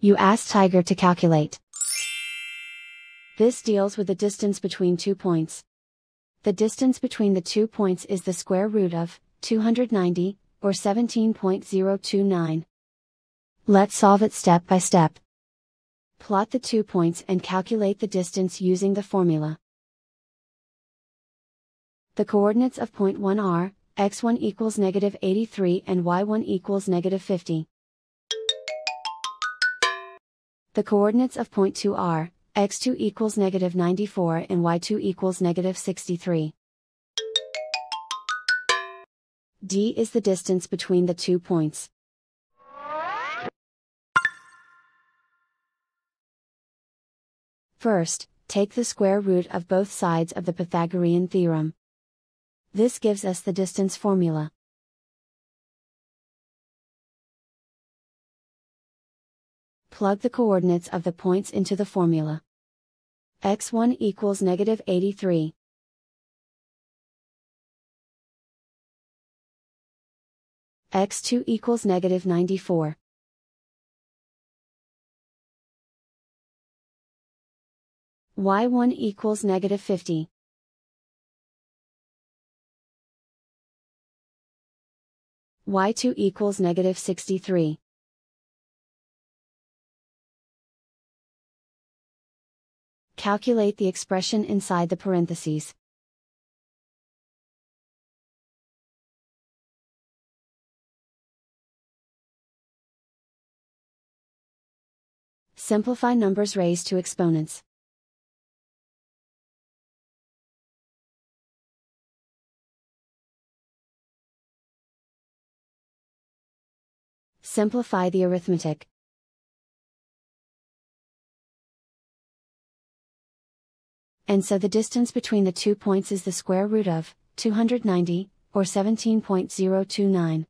You ask Tiger to calculate. This deals with the distance between 2 points. The distance between the 2 points is the square root of 290, or 17.029. Let's solve it step by step. Plot the 2 points and calculate the distance using the formula. The coordinates of point 1 are, x1 equals negative 83 and y1 equals negative 50. The coordinates of point 2 are, x2 equals negative 94 and y2 equals negative 63. D is the distance between the 2 points. First, take the square root of both sides of the Pythagorean theorem. This gives us the distance formula. Plug the coordinates of the points into the formula. x1 equals negative 83. x2 equals negative 94. y1 equals negative 50. y2 equals negative 63. Calculate the expression inside the parentheses. Simplify numbers raised to exponents. Simplify the arithmetic. And so the distance between the 2 points is the square root of 290, or 17.029.